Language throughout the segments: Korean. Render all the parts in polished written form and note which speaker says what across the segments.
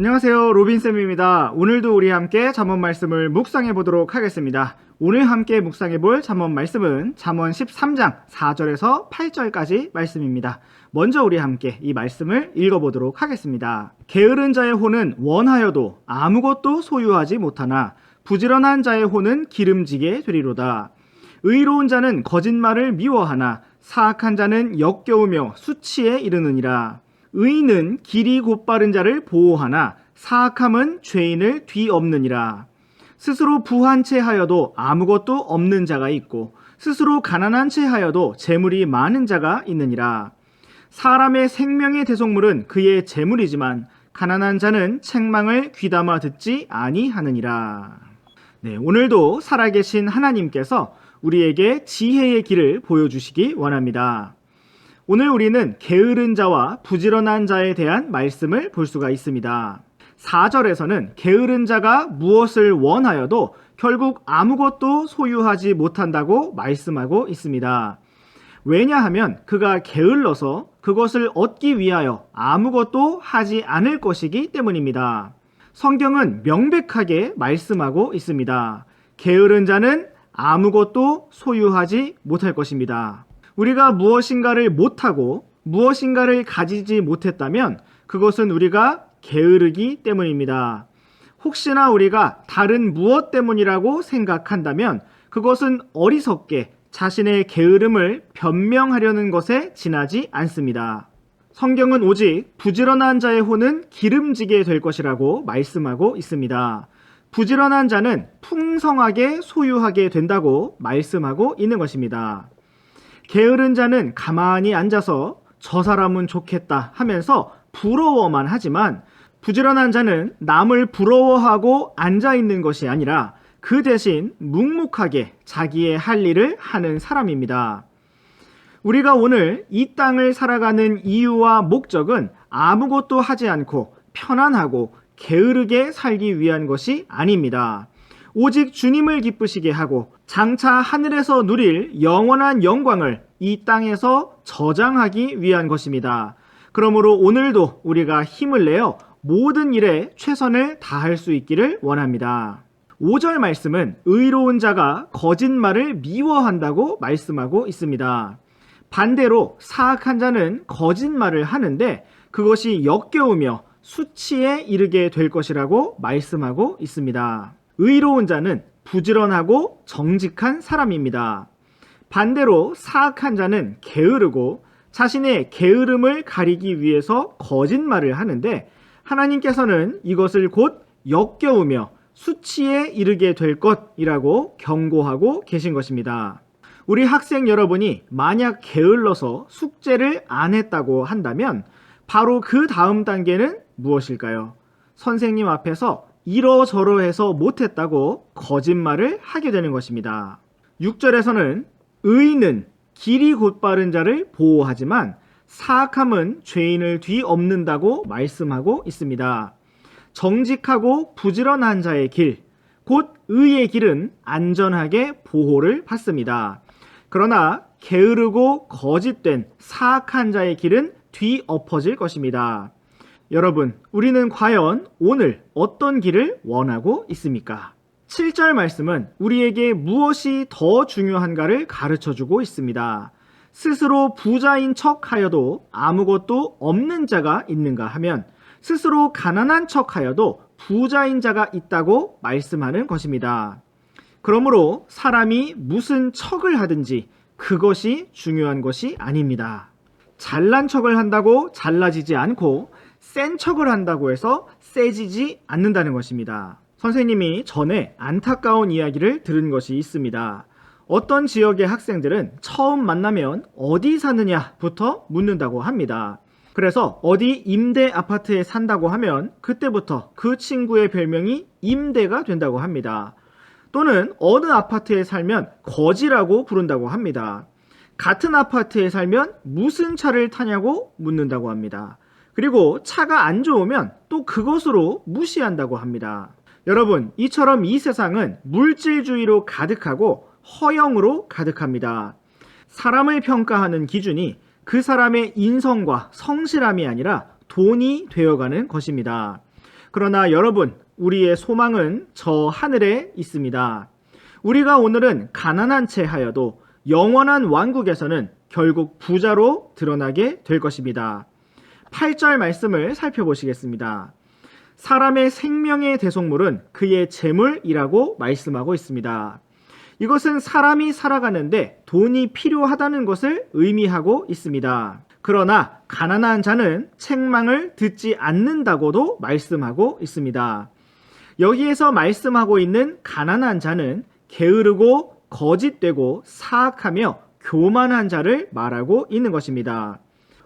Speaker 1: 안녕하세요, 로빈쌤입니다. 오늘도 우리 함께 잠언 말씀을 묵상해 보도록 하겠습니다. 오늘 함께 묵상해 볼 잠언 말씀은 잠언 13장 4절에서 8절까지 말씀입니다. 먼저 우리 함께 이 말씀을 읽어보도록 하겠습니다. 게으른 자의 혼은 원하여도 아무것도 소유하지 못하나 부지런한 자의 혼은 기름지게 되리로다. 의로운 자는 거짓말을 미워하나 사악한 자는 역겨우며 수치에 이르느니라. 의인은 길이 곧바른 자를 보호하나 사악함은 죄인을 뒤엎느니라. 스스로 부한 채 하여도 아무것도 없는 자가 있고 스스로 가난한 채 하여도 재물이 많은 자가 있느니라. 사람의 생명의 대속물은 그의 재물이지만 가난한 자는 책망을 귀담아 듣지 아니하느니라. 네, 오늘도 살아계신 하나님께서 우리에게 지혜의 길을 보여주시기 원합니다. 오늘 우리는 게으른 자와 부지런한 자에 대한 말씀을 볼 수가 있습니다. 4절에서는 게으른 자가 무엇을 원하여도 결국 아무것도 소유하지 못한다고 말씀하고 있습니다. 왜냐하면 그가 게을러서 그것을 얻기 위하여 아무것도 하지 않을 것이기 때문입니다. 성경은 명백하게 말씀하고 있습니다. 게으른 자는 아무것도 소유하지 못할 것입니다. 우리가 무엇인가를 못하고 무엇인가를 가지지 못했다면 그것은 우리가 게으르기 때문입니다. 혹시나 우리가 다른 무엇 때문이라고 생각한다면 그것은 어리석게 자신의 게으름을 변명하려는 것에 지나지 않습니다. 성경은 오직 부지런한 자의 혼은 기름지게 될 것이라고 말씀하고 있습니다. 부지런한 자는 풍성하게 소유하게 된다고 말씀하고 있는 것입니다. 게으른 자는 가만히 앉아서 저 사람은 좋겠다 하면서 부러워만 하지만 부지런한 자는 남을 부러워하고 앉아있는 것이 아니라 그 대신 묵묵하게 자기의 할 일을 하는 사람입니다. 우리가 오늘 이 땅을 살아가는 이유와 목적은 아무것도 하지 않고 편안하고 게으르게 살기 위한 것이 아닙니다. 오직 주님을 기쁘시게 하고 장차 하늘에서 누릴 영원한 영광을 이 땅에서 저장하기 위한 것입니다. 그러므로 오늘도 우리가 힘을 내어 모든 일에 최선을 다할 수 있기를 원합니다. 5절 말씀은 의로운 자가 거짓말을 미워한다고 말씀하고 있습니다. 반대로 사악한 자는 거짓말을 하는데 그것이 역겨우며 수치에 이르게 될 것이라고 말씀하고 있습니다. 의로운 자는 부지런하고 정직한 사람입니다. 반대로 사악한 자는 게으르고 자신의 게으름을 가리기 위해서 거짓말을 하는데 하나님께서는 이것을 곧 역겨우며 수치에 이르게 될 것이라고 경고하고 계신 것입니다. 우리 학생 여러분이 만약 게을러서 숙제를 안 했다고 한다면 바로 그 다음 단계는 무엇일까요? 선생님 앞에서 이러저러해서 못했다고 거짓말을 하게 되는 것입니다. 6절에서는 의인은 길이 곧바른 자를 보호하지만 사악함은 죄인을 뒤엎는다고 말씀하고 있습니다. 정직하고 부지런한 자의 길, 곧 의의 길은 안전하게 보호를 받습니다. 그러나 게으르고 거짓된 사악한 자의 길은 뒤엎어질 것입니다. 여러분, 우리는 과연 오늘 어떤 길을 원하고 있습니까? 7절 말씀은 우리에게 무엇이 더 중요한가를 가르쳐주고 있습니다. 스스로 부자인 척하여도 아무것도 없는 자가 있는가 하면 스스로 가난한 척하여도 부자인 자가 있다고 말씀하는 것입니다. 그러므로 사람이 무슨 척을 하든지 그것이 중요한 것이 아닙니다. 잘난 척을 한다고 잘나지지 않고 센 척을 한다고 해서 세지지 않는다는 것입니다. 선생님이 전에 안타까운 이야기를 들은 것이 있습니다. 어떤 지역의 학생들은 처음 만나면 어디 사느냐부터 묻는다고 합니다. 그래서 어디 임대 아파트에 산다고 하면 그때부터 그 친구의 별명이 임대가 된다고 합니다. 또는 어느 아파트에 살면 거지라고 부른다고 합니다. 같은 아파트에 살면 무슨 차를 타냐고 묻는다고 합니다. 그리고 차가 안 좋으면 또 그것으로 무시한다고 합니다. 여러분, 이처럼 이 세상은 물질주의로 가득하고 허영으로 가득합니다. 사람을 평가하는 기준이 그 사람의 인성과 성실함이 아니라 돈이 되어가는 것입니다. 그러나 여러분, 우리의 소망은 저 하늘에 있습니다. 우리가 오늘은 가난한 채 하여도 영원한 왕국에서는 결국 부자로 드러나게 될 것입니다. 8절 말씀을 살펴보시겠습니다. 사람의 생명의 대속물은 그의 재물이라고 말씀하고 있습니다. 이것은 사람이 살아가는데 돈이 필요하다는 것을 의미하고 있습니다. 그러나 가난한 자는 책망을 듣지 않는다고도 말씀하고 있습니다. 여기에서 말씀하고 있는 가난한 자는 게으르고 거짓되고 사악하며 교만한 자를 말하고 있는 것입니다.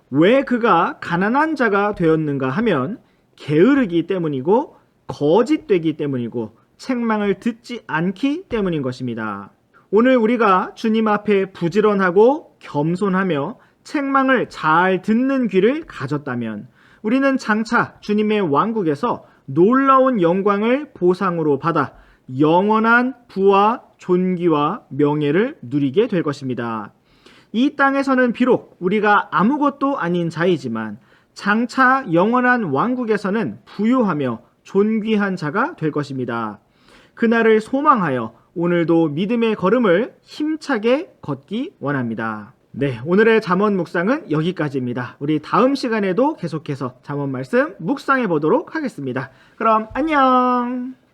Speaker 1: 왜 그가 가난한 자가 되었는가 하면 게으르기 때문이고 거짓되기 때문이고 책망을 듣지 않기 때문인 것입니다. 오늘 우리가 주님 앞에 부지런하고 겸손하며 책망을 잘 듣는 귀를 가졌다면 우리는 장차 주님의 왕국에서 놀라운 영광을 보상으로 받아 영원한 부와 존귀와 명예를 누리게 될 것입니다. 이 땅에서는 비록 우리가 아무것도 아닌 자이지만 장차 영원한 왕국에서는 부유하며 존귀한 자가 될 것입니다. 그날을 소망하여 오늘도 믿음의 걸음을 힘차게 걷기 원합니다. 네, 오늘의 잠언 묵상은 여기까지입니다. 우리 다음 시간에도 계속해서 잠언 말씀 묵상해 보도록 하겠습니다. 그럼 안녕!